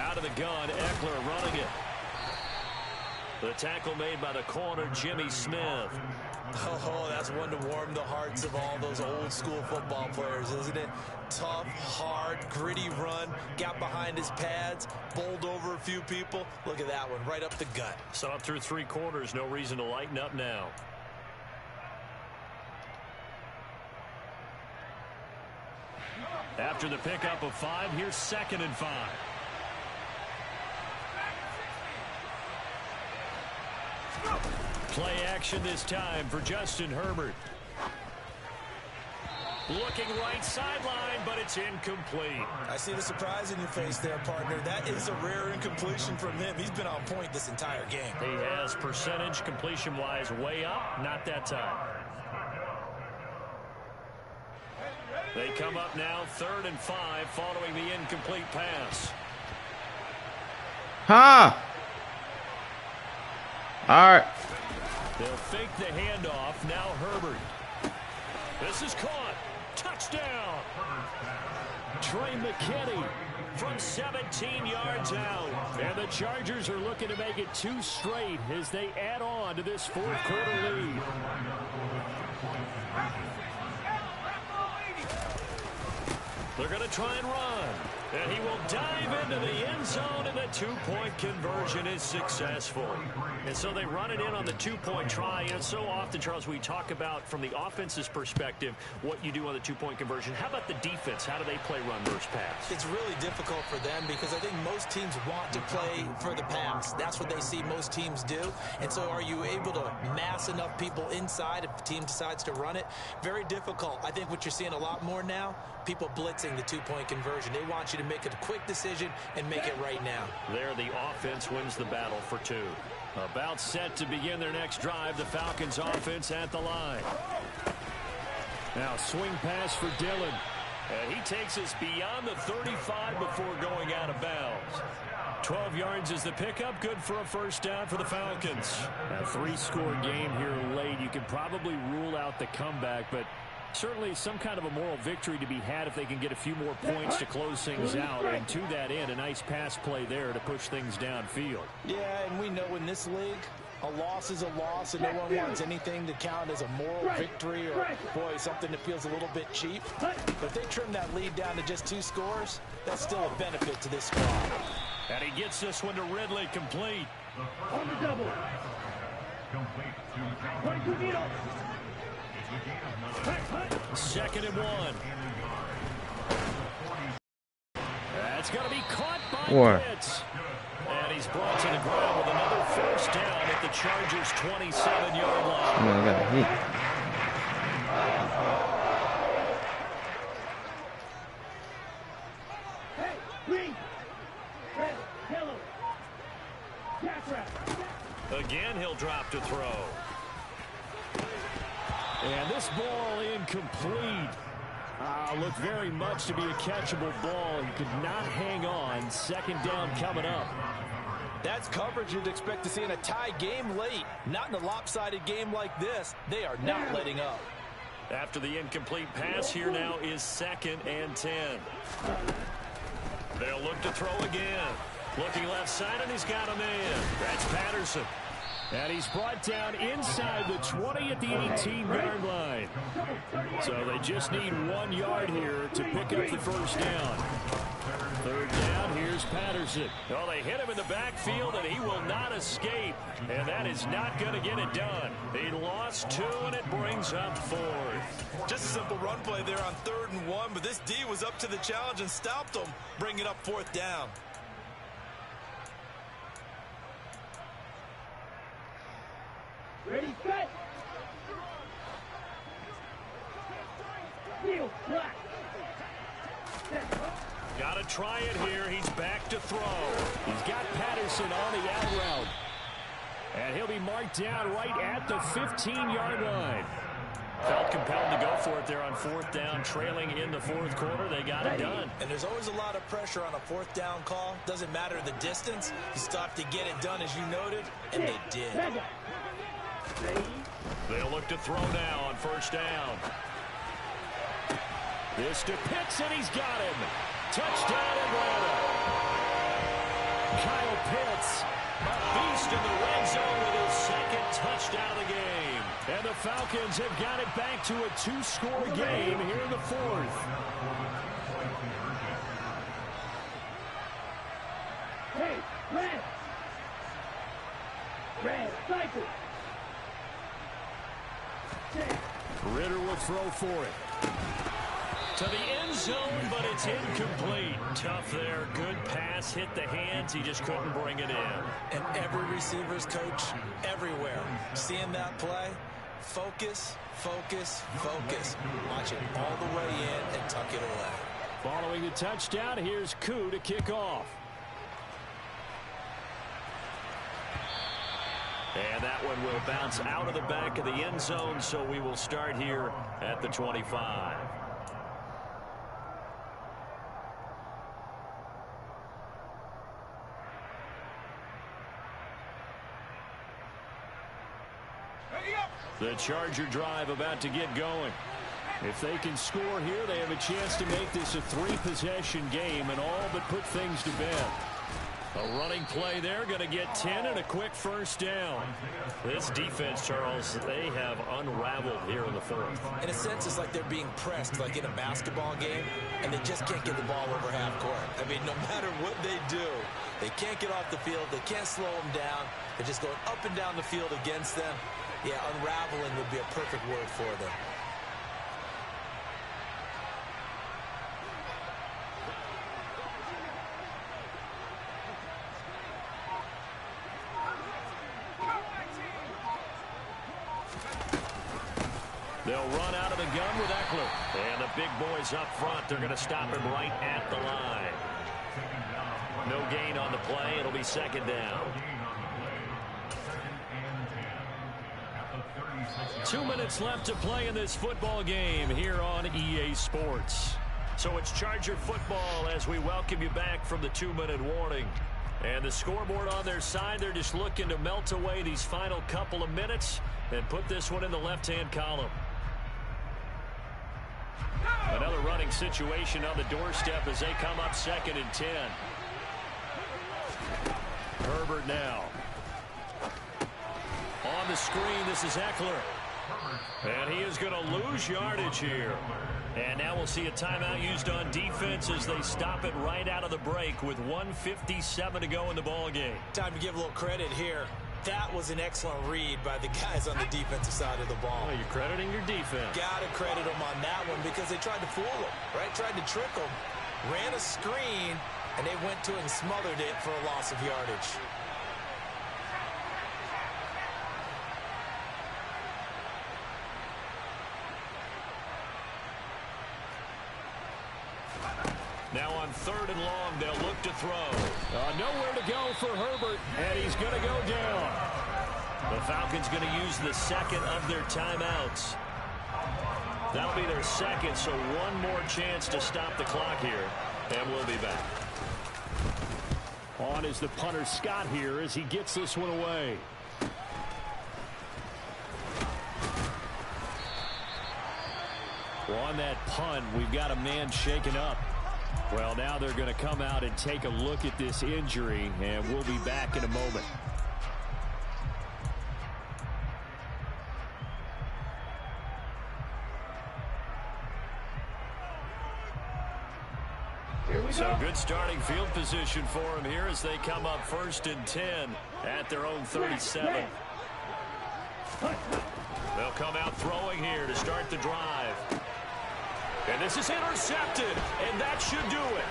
Out of the gun, Eckler running it. The tackle made by the corner, Jimmy Smith.
Oh, that's one to warm the hearts of all those old school football players, isn't it? Tough, hard, gritty run, got behind his pads, bowled over a few people. Look at that one, right up the gut.
So up through 3 quarters, no reason to lighten up now. After the pickup of 5, here's 2nd and 5. Play action this time for Justin Herbert. Looking right sideline, but it's incomplete.
I see the surprise in your face there, partner. That is a rare incompletion from him. He's been on point this entire game.
He has percentage completion-wise way up, not that time. They come up now 3rd and 5 following the incomplete pass.
All right.
They'll fake the handoff. Now Herbert. This is caught. Touchdown. Trey McKinney from 17 yards out. And the Chargers are looking to make it 2 straight as they add on to this 4th quarter lead. They're going to try and run. And he will dive into the end zone, and the two-point conversion is successful. And so they run it in on the two-point try. And so often, Charles, we talk about from the offense's perspective what you do on the two-point conversion. How about the defense? How do they play run versus pass?
It's really difficult for them because I think most teams want to play for the pass. That's what they see most teams do. And so are you able to mass enough people inside if the team decides to run it? Very difficult. I think what you're seeing a lot more now, people blitzing the two-point conversion. They want you to make a quick decision and make it right now.
There, the offense wins the battle for two. About set to begin their next drive, the Falcons offense at the line. Now swing pass for Dillon. And he takes us beyond the 35 before going out of bounds. 12 yards is the pickup. Good for a first down for the Falcons. A three-score game here late. You can probably rule out the comeback, but certainly some kind of a moral victory to be had if they can get a few more points to close things out. And to that end, a nice pass play there to push things downfield.
Yeah, and we know in this league, a loss is a loss, and no one wants anything to count as a moral victory or, boy, something that feels a little bit cheap. But if they trim that lead down to just 2 scores, that's still a benefit to this squad.
And he gets this one to Ridley, complete.
On the double. 22 needle.
2nd and 1. That's going to be caught by Pitts. And he's brought to the ground with another first down at the Chargers' 27-yard line.
I got hit.
Hey, green. Red, yellow. Jack rat.
Again, he'll drop to throw. And this ball incomplete. Looked very much to be a catchable ball. He could not hang on. 2nd down coming up.
That's coverage you'd expect to see in a tie game late. Not in a lopsided game like this. They are not letting up.
After the incomplete pass, here now is 2nd and 10. They'll look to throw again. Looking left side, and he's got a man. That's Patterson. And he's brought down inside the 20 at the 18-yard line. So they just need 1 yard here to pick up the first down. 3rd down, here's Patterson. Oh, they hit him in the backfield, and he will not escape. And that is not going to get it done. He lost 2, and it brings up 4th.
Just a simple run play there on 3rd and 1, but this D was up to the challenge and stopped them, bringing up 4th down.
Ready, set. Kneel, black.
Got to try it here. He's back to throw. He's got Patterson on the out route. And he'll be marked down right at the 15-yard line. Felt compelled to go for it there on 4th down, trailing in the 4th quarter. They got it done.
And there's always a lot of pressure on a 4th down call. Doesn't matter the distance. You stop to get it done, as you noted, and they did.
They'll look to throw now on 1st down. This to Pitts, and he's got him. Touchdown, Atlanta. Kyle Pitts, a beast in the red zone with his 2nd touchdown of the game. And the Falcons have got it back to a 2-score game here in the 4th.
Hey, red. Red, cycle.
Ritter will throw for it. To the end zone, but it's incomplete. Tough there. Good pass. Hit the hands. He just couldn't bring it in.
And every receiver's coach everywhere. Seeing that play, focus, focus, focus. Watch it all the way in and tuck it away.
Following the touchdown, here's Koo to kick off. And that one will bounce out of the back of the end zone, so we will start here at the 25. The Charger drive about to get going. If they can score here, they have a chance to make this a 3-possession game and all but put things to bed. A running play there, going to get 10 and a quick first down. This defense, Charles, they have unraveled here in the fourth.
In a sense, it's like they're being pressed like in a basketball game, and they just can't get the ball over half court. I mean, no matter what they do, they can't get off the field. They can't slow them down. They're just going up and down the field against them. Yeah, unraveling would be a perfect word for them.
They'll run out of the gun with Eckler. And the big boys up front, they're going to stop him right at the line. No gain on the play. It'll be second down. 2 minutes left to play in this football game here on EA Sports. So it's Charger football as we welcome you back from the 2-minute warning. And the scoreboard on their side, they're just looking to melt away these final couple of minutes and put this one in the left-hand column. Another running situation on the doorstep as they come up 2nd and 10. Herbert now. On the screen, this is Eckler. And he is going to lose yardage here. And now we'll see a timeout used on defense as they stop it right out of the break with 1:57 to go in the ball game.
Time to give a little credit here. That was an excellent read by the guys on the defensive side of the ball.
Well, you're crediting your defense.
Got to credit them on that one because they tried to fool them, right? Tried to trick them, ran a screen, and they went to it and smothered it for a loss of yardage.
Now on 3rd and long, they'll look to throw. Nowhere to go for Herbert, and he's going to go down. The Falcons going to use the second of their timeouts. That'll be their second, so one more chance to stop the clock here, and we'll be back. On is the punter Scott here as he gets this one away. Well, on that punt, we've got a man shaken up. Well, now they're going to come out and take a look at this injury, and we'll be back in a moment. So good starting field position for him here as they come up 1st and 10 at their own 37. They'll come out throwing here to start the drive. And this is intercepted, and that should do it.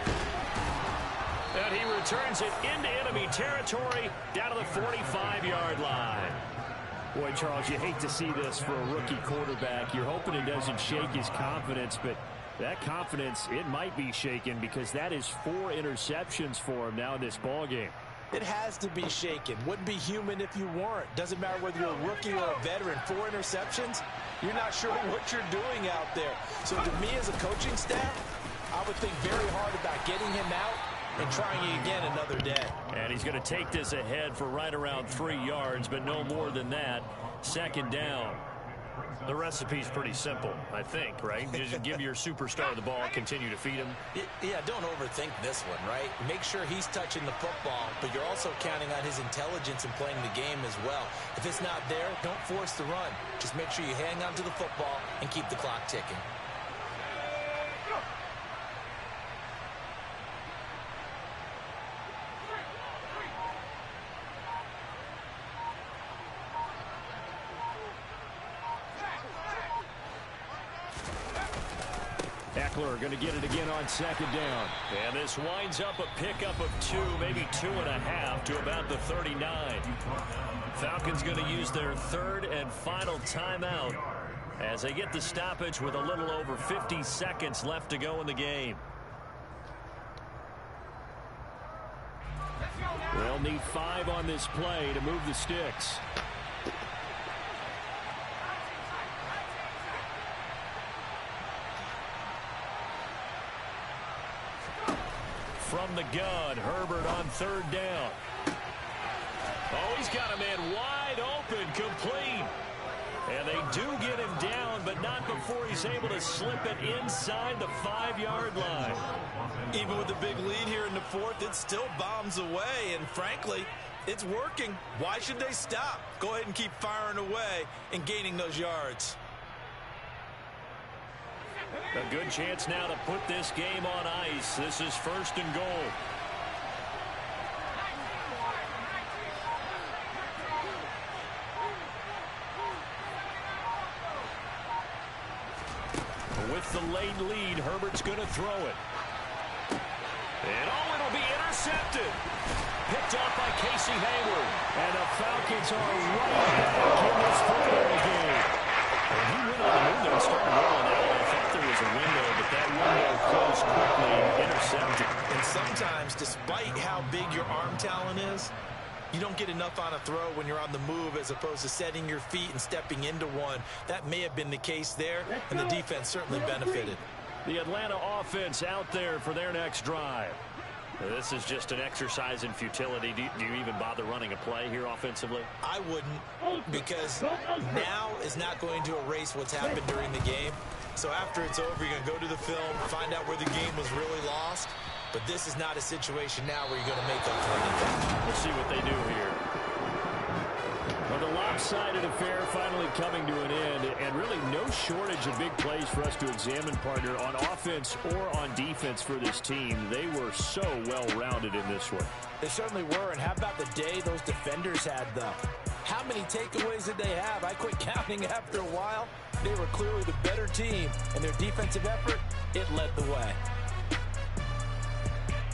And he returns it into enemy territory down to the 45-yard line.
Boy, Charles, you hate to see this for a rookie quarterback. You're hoping it doesn't shake his confidence, but that confidence, it might be shaken because that is 4 interceptions for him now in this ball game.
It has to be shaken. Wouldn't be human if you weren't. Doesn't matter whether you're a rookie or a veteran. 4 interceptions, you're not sure what you're doing out there. So to me as a coaching staff, I would think very hard about getting him out and trying it again another day.
And he's going to take this ahead for right around 3 yards, but no more than that. 2nd down. The recipe's pretty simple, I think, right? Just give your superstar the ball, continue to feed him.
Yeah, don't overthink this one, right? Make sure he's touching the football, but you're also counting on his intelligence in playing the game as well. If it's not there, don't force the run. Just make sure you hang on to the football and keep the clock ticking.
Eckler going to get it again on 2nd down. And this winds up a pickup of 2, maybe 2.5 to about the 39. Falcons going to use their 3rd and final timeout as they get the stoppage with a little over 50 seconds left to go in the game. They'll need 5 on this play to move the sticks. From the gun, Herbert on 3rd down. Oh, he's got a man wide open, complete. And they do get him down, but but not before he's able to slip it inside the 5-yard line.
Even with the big lead here in the fourth, it still bombs away, and frankly, it's working. Why should they stop? Go ahead and keep firing away and gaining those yards.
A good chance now to put this game on ice. This is 1st and goal. With the late lead, Herbert's going to throw it. And it'll be intercepted. Picked off by Casey Hayward. And the Falcons are right back in this football game. And he went on the move there and started rolling out. I thought there was a window, but that window closed quickly, intercepted.
And sometimes, despite how big your arm talent is, you don't get enough on a throw when you're on the move as opposed to setting your feet and stepping into one. That may have been the case there, and the defense certainly benefited.
The Atlanta offense out there for their next drive. This is just an exercise in futility. Do you even bother running a play here offensively?
I wouldn't, because now is not going to erase what's happened during the game. So after it's over, you're going to go to the film, find out where the game was really lost. But this is not a situation now where you're going to make up for anything.
We'll see what they do here. Well, the lopsided affair finally coming to an end, and really no shortage of big plays for us to examine, partner, on offense or on defense for this team. They were so well-rounded in this one.
They certainly were, and how about the day those defenders had, though? How many takeaways did they have? I quit counting after a while. They were clearly the better team, and their defensive effort, it led the way.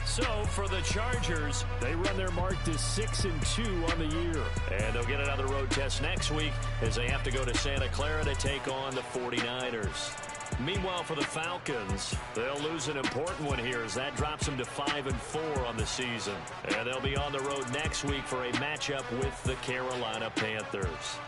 So for the Chargers, they run their mark to 6-2 on the year. And they'll get another road test next week as they have to go to Santa Clara to take on the 49ers. Meanwhile, for the Falcons, they'll lose an important one here as that drops them to 5-4 on the season. And they'll be on the road next week for a matchup with the Carolina Panthers.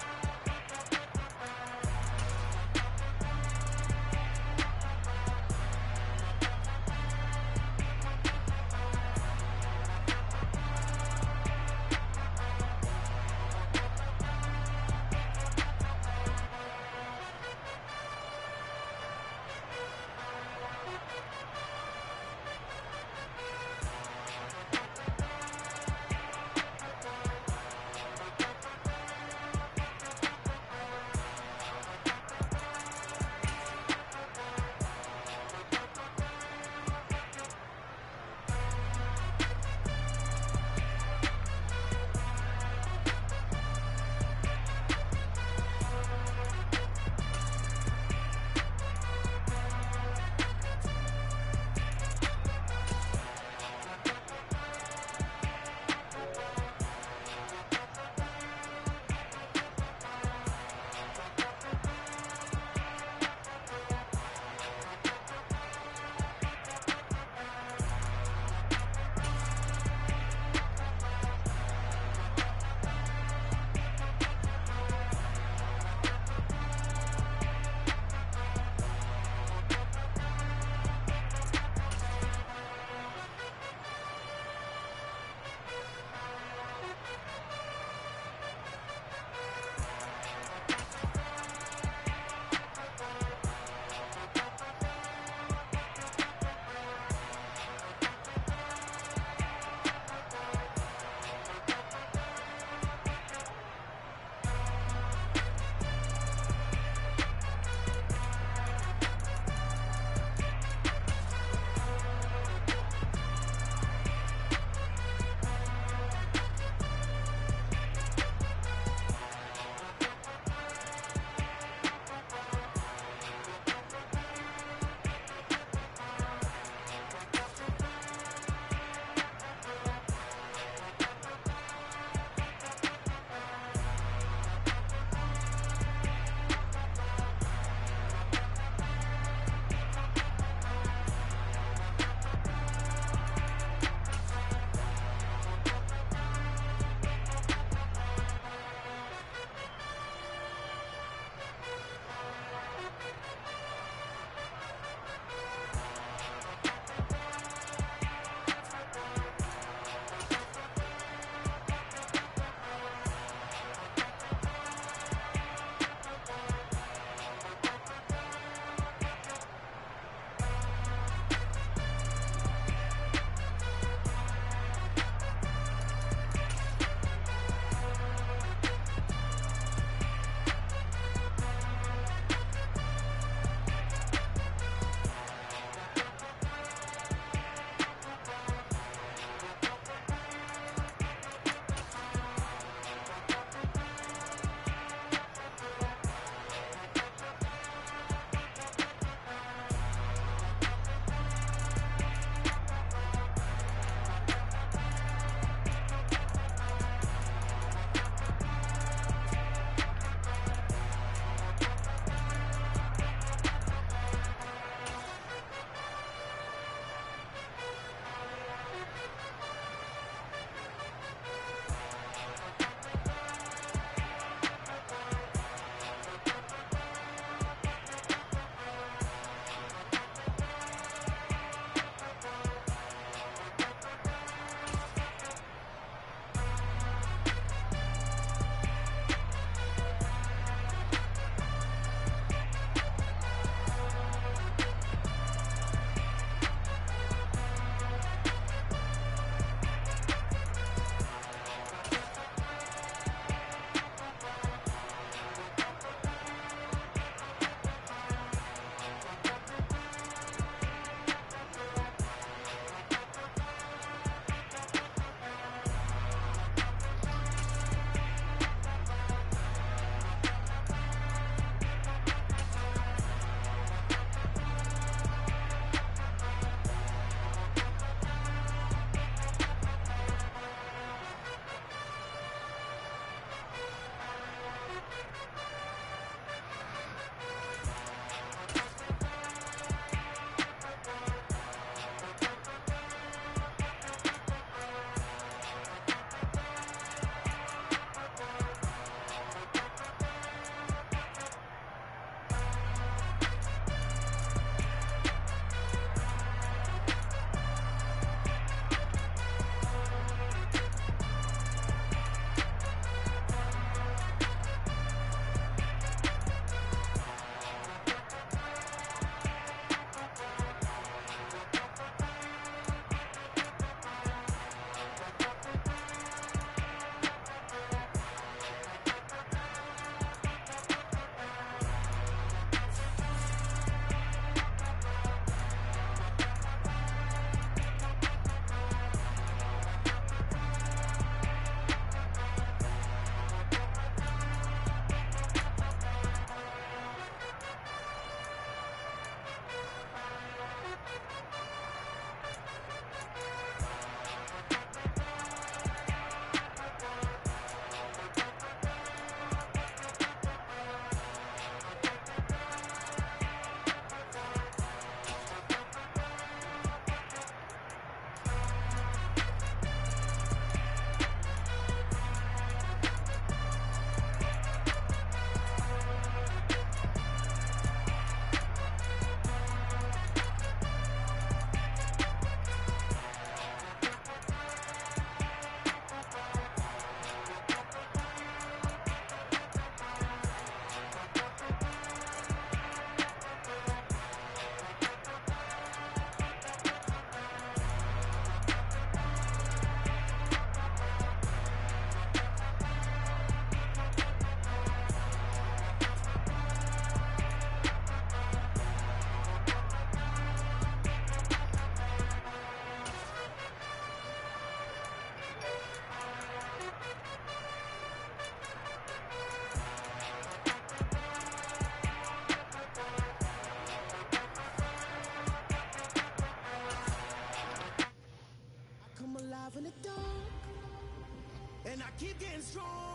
getting strong.